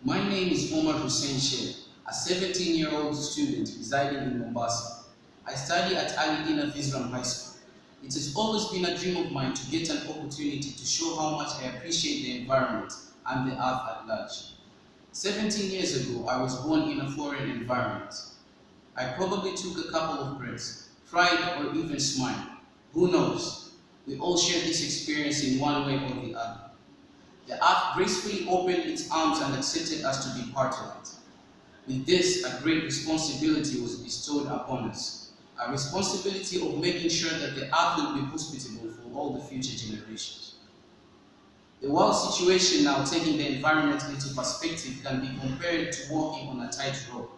My name is Omar Hussein Shee, a 17-year-old student residing in Mombasa. I study at Allidina Visram High School. It has always been a dream of mine to get an opportunity to show how much I appreciate the environment and the earth at large. 17 years ago, I was born in a foreign environment. I probably took a couple of breaths, cried or even smiled. Who knows? We all share this experience in one way or the other. The earth gracefully opened its arms and accepted us to be part of it. With this, a great responsibility was bestowed upon us. A responsibility of making sure that the earth will be hospitable for all the future generations. The world situation now, taking the environment into perspective, can be compared to walking on a tightrope,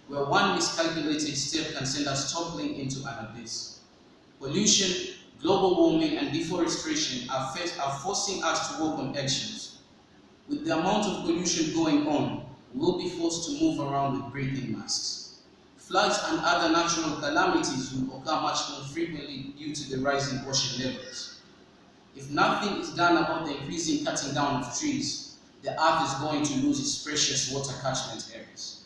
where one miscalculated step can send us toppling into an abyss. Pollution, global warming, and deforestation are forcing us to walk on eggshells. With the amount of pollution going on, we will be forced to move around with breathing masks. Floods and other natural calamities will occur much more frequently due to the rising ocean levels. If nothing is done about the increasing cutting down of trees, the earth is going to lose its precious water catchment areas.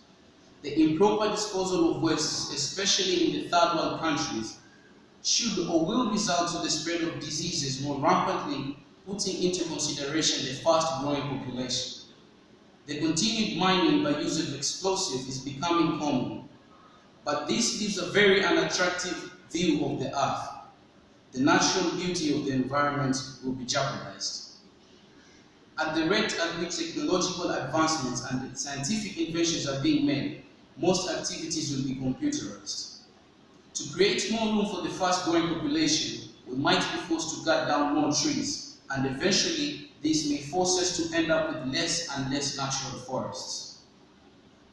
The improper disposal of waste, especially in the third world countries, should or will result to the spread of diseases more rampantly, putting into consideration the fast-growing population. The continued mining by use of explosives is becoming common, but this gives a very unattractive view of the earth. The natural beauty of the environment will be jeopardized. At the rate at which technological advancements and scientific inventions are being made, most activities will be computerized. To create more room for the fast-growing population, we might be forced to cut down more trees, and eventually this may force us to end up with less and less natural forests.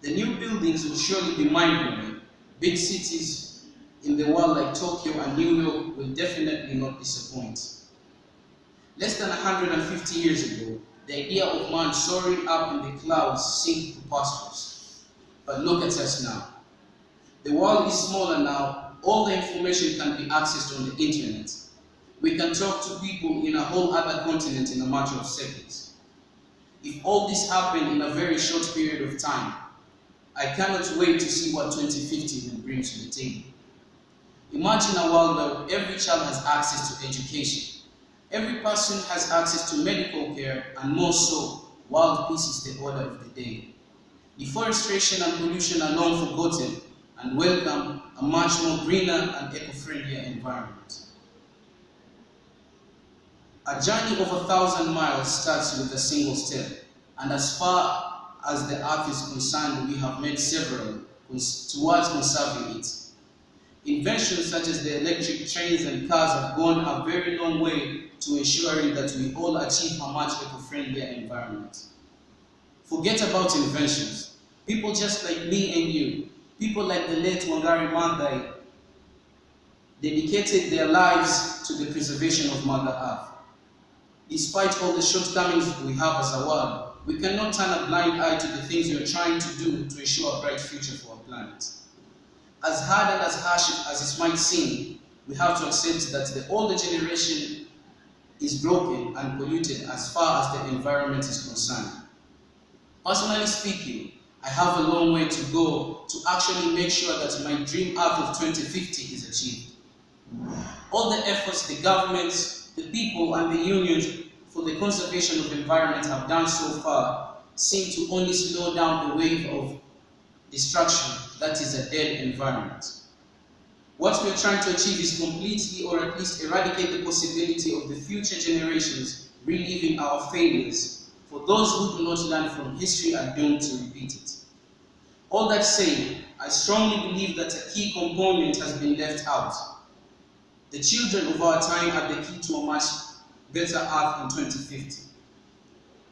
The new buildings will surely be mind-blowing. Big cities in the world like Tokyo and New York will definitely not disappoint. Less than 150 years ago, the idea of man soaring up in the clouds seemed preposterous. But look at us now. The world is smaller now. All the information can be accessed on the internet. We can talk to people in a whole other continent in a matter of seconds. If all this happened in a very short period of time, I cannot wait to see what 2050 will bring to the table. Imagine a world where every child has access to education. Every person has access to medical care, and more so, world peace is the order of the day. Deforestation and pollution are long forgotten, and welcome a much more greener and eco-friendlier environment. A journey of 1,000 miles starts with a single step, and as far as the earth is concerned, we have made several towards conserving it. Inventions such as the electric trains and cars have gone a very long way to ensuring that we all achieve a much eco-friendlier environment. Forget about inventions. People just like me and you, people like the late Wangari Maathai, dedicated their lives to the preservation of Mother Earth. Despite all the shortcomings we have as a world, we cannot turn a blind eye to the things we are trying to do to ensure a bright future for our planet. As hard and as harsh as it might seem, we have to accept that the older generation is broken and polluted as far as the environment is concerned. Personally speaking, I have a long way to go to actually make sure that my dream Earth of 2050 is achieved. All the efforts the governments, the people, and the unions for the conservation of the environment have done so far seem to only slow down the wave of destruction that is a dead environment. What we are trying to achieve is completely, or at least eradicate the possibility of the future generations reliving our failures. For those who do not learn from history are doomed to repeat it. All that said, I strongly believe that a key component has been left out. The children of our time are the key to a much better earth in 2050.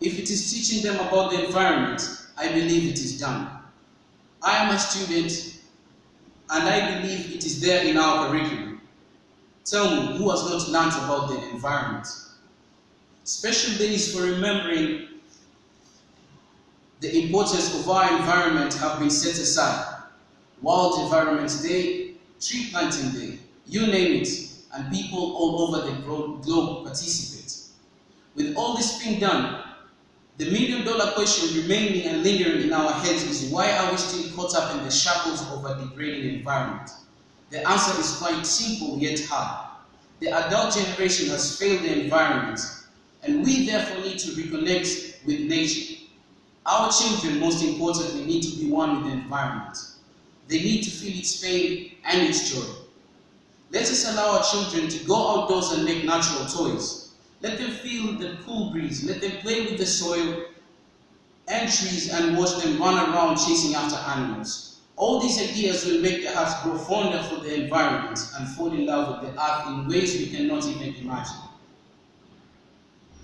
If it is teaching them about the environment, I believe it is done. I am a student, and I believe it is there in our curriculum. Tell me, who has not learned about the environment? Special days for remembering the importance of our environment have been set aside. World Environment Day, Tree Planting Day, you name it, and people all over the globe participate. With all this being done, The million-dollar question remaining and lingering in our heads is, why are we still caught up in the shackles of a degrading environment? The answer is quite simple yet hard. The adult generation has failed the environment, and we therefore need to reconnect with nature. Our children, most importantly, need to be one with the environment. They need to feel its pain and its joy. Let us allow our children to go outdoors and make natural toys. Let them feel the cool breeze. Let them play with the soil and trees and watch them run around chasing after animals. All these ideas will make their hearts grow fonder for the environment and fall in love with the earth in ways we cannot even imagine.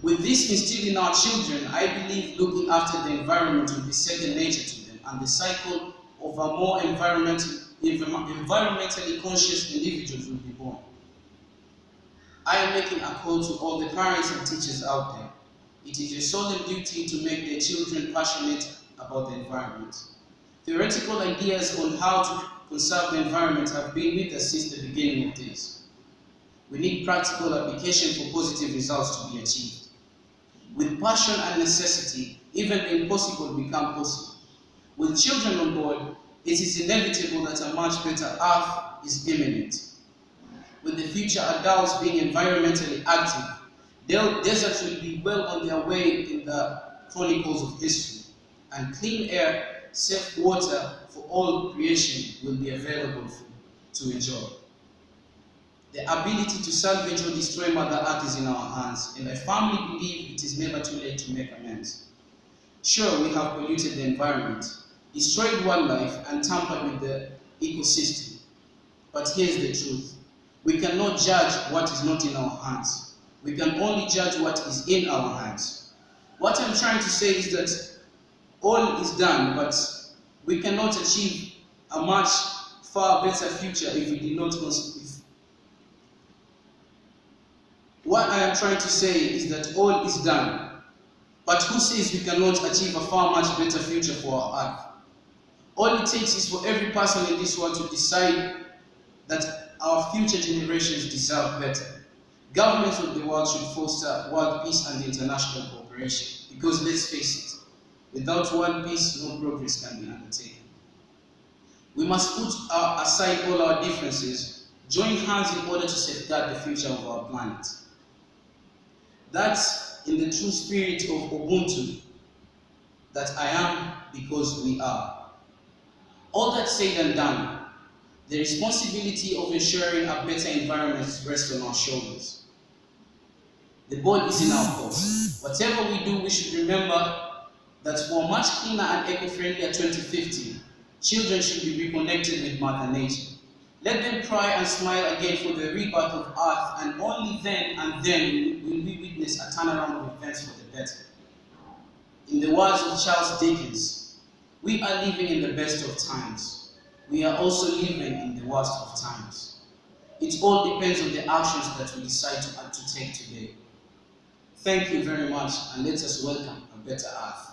With this instilled in our children, I believe looking after the environment will be second nature to them, and the cycle of a more environmentally conscious individuals will be born. I am making a call to all the parents and teachers out there. It is your solemn duty to make their children passionate about the environment. Theoretical ideas on how to conserve the environment have been with us since the beginning of days. We need practical application for positive results to be achieved. With passion and necessity, even the impossible become possible. With children on board, it is inevitable that a much better earth is imminent. With the future adults being environmentally active, deserts will be well on their way in the chronicles of history, and clean air, safe water for all creation will be available to enjoy. The ability to salvage or destroy Mother Earth is in our hands, and I firmly believe it is never too late to make amends. Sure, we have polluted the environment, destroyed wildlife, and tampered with the ecosystem. But here's the truth. We cannot judge what is not in our hands. We can only judge what is in our hands. What I'm trying to say is that all is done, but we cannot achieve a much far better future if we do not What I am trying to say is that all is done, but who says we cannot achieve a far much better future for our earth? All it takes is for every person in this world to decide that our future generations deserve better. Governments of the world should foster world peace and international cooperation, because let's face it, without world peace, no progress can be undertaken. We must put aside all our differences, join hands in order to safeguard the future of our planet. That's in the true spirit of Ubuntu, that I am because we are. All that said and done, the responsibility of ensuring a better environment rests on our shoulders. The ball is in our court. Whatever we do, we should remember that for a much cleaner and eco-friendlier 2050, children should be reconnected with Mother Nature. Let them cry and smile again for the rebirth of Earth, and only then will we witness a turnaround of events for the better. In the words of Charles Dickens, we are living in the best of times. We are also living in the worst of times. It all depends on the actions that we decide to take today. Thank you very much, and let us welcome a better Earth.